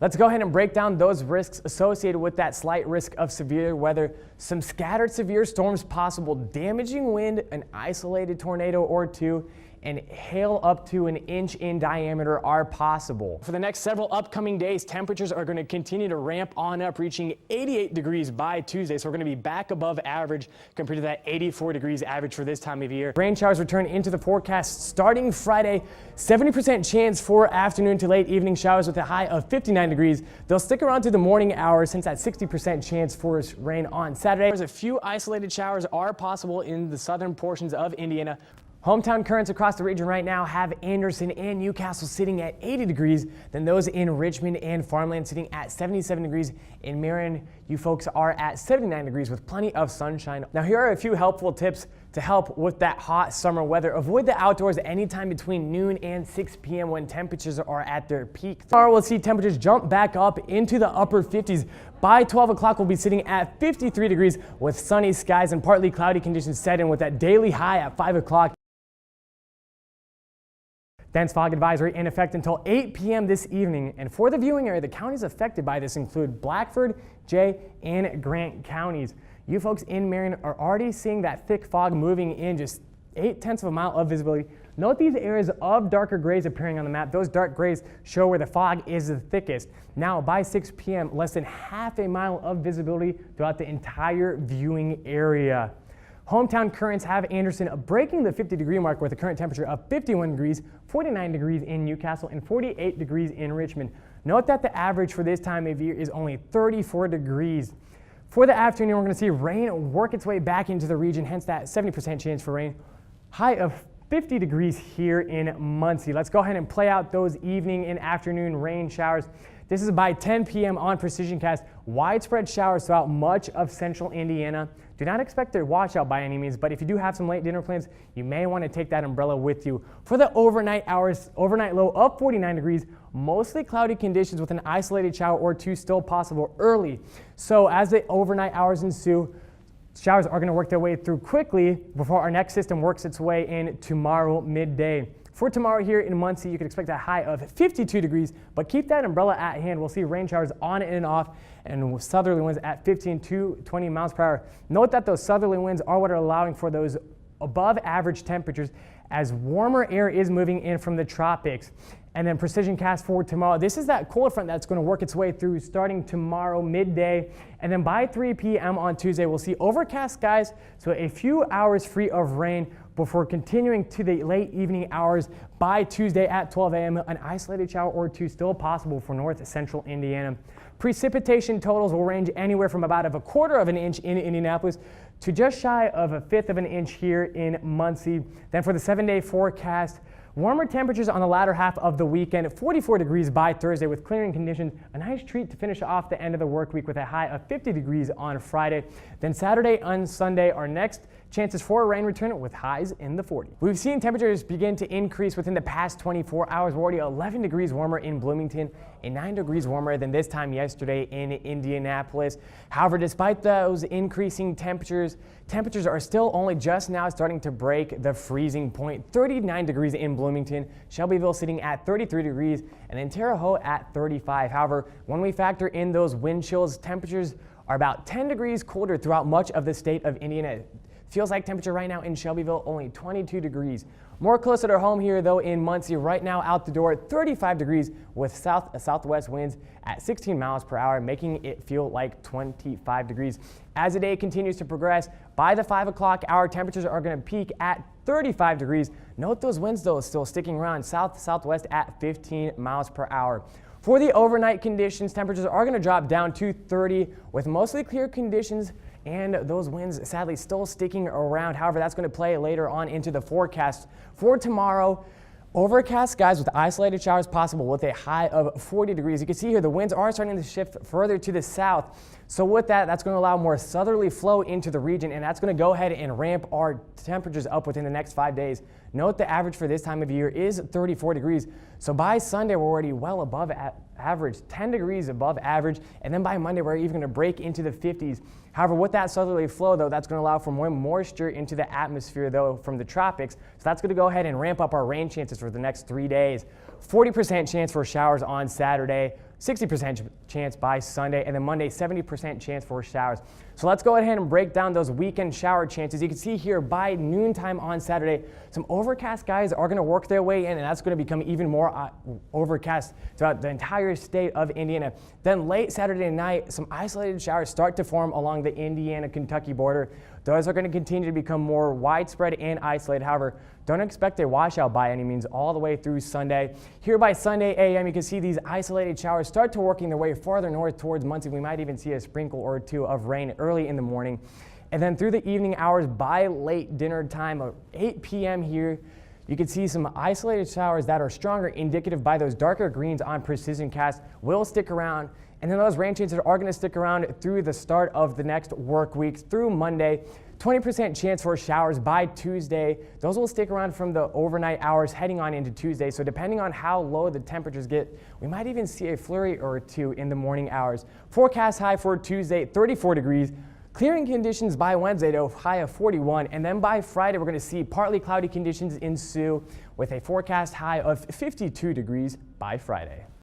Let's go ahead and break down those risks associated with that slight risk of severe weather. Some scattered severe storms possible, damaging wind, an isolated tornado or two, and hail up to an inch in diameter are possible. For the next several upcoming days, temperatures are going to continue to ramp on up, reaching 88 degrees by Tuesday. So we're going to be back above average compared to that 84 degrees average for this time of year. Rain showers return into the forecast starting Friday. 70% chance for afternoon to late evening showers with a high of 59 degrees. They'll stick around through the morning hours since that 60% chance for rain on Saturday. There's a few isolated showers are possible in the southern portions of Indiana. Hometown currents across the region right now have Anderson and Newcastle sitting at 80 degrees, then those in Richmond and Farmland sitting at 77 degrees. In Marion, you folks are at 79 degrees with plenty of sunshine. Now here are a few helpful tips to help with that hot summer weather. Avoid the outdoors anytime between noon and 6 p.m. when temperatures are at their peak. Tomorrow we'll see temperatures jump back up into the upper 50s. By 12 o'clock, we'll be sitting at 53 degrees with sunny skies and partly cloudy conditions set in with that daily high at 5 o'clock. Dense fog advisory in effect until 8 p.m. this evening. And for the viewing area, the counties affected by this include Blackford, Jay, and Grant counties. You folks in Marion are already seeing that thick fog moving in, just 0.8 of a mile of visibility. Note these areas of darker grays appearing on the map. Those dark grays show where the fog is the thickest. Now by 6 p.m., less than half a mile of visibility throughout the entire viewing area. Hometown currents have Anderson breaking the 50-degree mark with a current temperature of 51 degrees, 49 degrees in Newcastle, and 48 degrees in Richmond. Note that the average for this time of year is only 34 degrees. For the afternoon, we're going to see rain work its way back into the region, hence that 70% chance for rain. High of 50 degrees here in Muncie. Let's go ahead and play out those evening and afternoon rain showers. This is by 10 p.m. on PrecisionCast. Widespread showers throughout much of central Indiana. Do not expect a washout by any means, but if you do have some late dinner plans, you may want to take that umbrella with you. For the overnight hours, overnight low of 49 degrees, mostly cloudy conditions with an isolated shower or two still possible early. So as the overnight hours ensue, showers are going to work their way through quickly before our next system works its way in tomorrow midday. For tomorrow here in Muncie, you can expect a high of 52 degrees, but keep that umbrella at hand. We'll see rain showers on and off and southerly winds at 15 to 20 miles per hour. Note that those southerly winds are what are allowing for those above average temperatures as warmer air is moving in from the tropics. And then PrecisionCast for tomorrow. This is that cold front that's going to work its way through starting tomorrow midday. And then by 3 p.m. on Tuesday, we'll see overcast skies, so a few hours free of rain before continuing to the late evening hours. By Tuesday at 12 a.m., an isolated shower or two still possible for north central Indiana. Precipitation totals will range anywhere from about a quarter of an inch in Indianapolis to just shy of a fifth of an inch here in Muncie. Then for the 7-day forecast, warmer temperatures on the latter half of the weekend, 44 degrees by Thursday with clearing conditions. A nice treat to finish off the end of the work week with a high of 50 degrees on Friday. Then Saturday and Sunday, our next chances for a rain return with highs in the 40s. We've seen temperatures begin to increase within the past 24 hours. We're already 11 degrees warmer in Bloomington and 9 degrees warmer than this time yesterday in Indianapolis. However, despite those increasing temperatures are still only just now starting to break the freezing point. 39 degrees in Bloomington, Shelbyville sitting at 33 degrees, and then Terre Haute at 35. However, when we factor in those wind chills, temperatures are about 10 degrees colder throughout much of the state of Indiana. Feels like temperature right now in Shelbyville only 22 degrees. More closer to home here though in Muncie, right now out the door 35 degrees with southwest winds at 16 miles per hour, making it feel like 25 degrees. As the day continues to progress, by the 5 o'clock hour, temperatures are going to peak at 35 degrees. Note those winds though still sticking around southwest at 15 miles per hour. For the overnight conditions, temperatures are going to drop down to 30 with mostly clear conditions and those winds sadly still sticking around. However, that's going to play later on into the forecast. For tomorrow, overcast skies with isolated showers possible with a high of 40 degrees. You can see here the winds are starting to shift further to the south. So with that, that's going to allow more southerly flow into the region, and that's going to go ahead and ramp our temperatures up within the next 5 days. Note the average for this time of year is 34 degrees. So by Sunday, we're already well above average, 10 degrees above average. And then by Monday, we're even going to break into the 50s. However, with that southerly flow, though, that's going to allow for more moisture into the atmosphere, though, from the tropics. So that's going to go ahead and ramp up our rain chances for the next 3 days. 40% chance for showers on Saturday. 60% chance by Sunday, and then Monday, 70% chance for showers. So let's go ahead and break down those weekend shower chances. You can see here by noontime on Saturday, some overcast skies are going to work their way in, and that's going to become even more overcast throughout the entire state of Indiana. Then late Saturday night, some isolated showers start to form along the Indiana-Kentucky border. Those are going to continue to become more widespread and isolated. However, don't expect a washout by any means all the way through Sunday. Here by Sunday a.m., you can see these isolated showers start to working their way farther north towards Muncie. We might even see a sprinkle or two of rain early in the morning. And then through the evening hours by late dinner time of 8 p.m. here, you can see some isolated showers that are stronger, indicative by those darker greens on precision cast will stick around. And then those rain chances are going to stick around through the start of the next work weeks through Monday. 20% chance for showers by Tuesday. Those will stick around from the overnight hours heading on into Tuesday. So depending on how low the temperatures get, we might even see a flurry or two in the morning hours. Forecast high for Tuesday, 34 degrees. Clearing conditions by Wednesday, though, high of 41. And then by Friday, we're going to see partly cloudy conditions ensue with a forecast high of 52 degrees by Friday.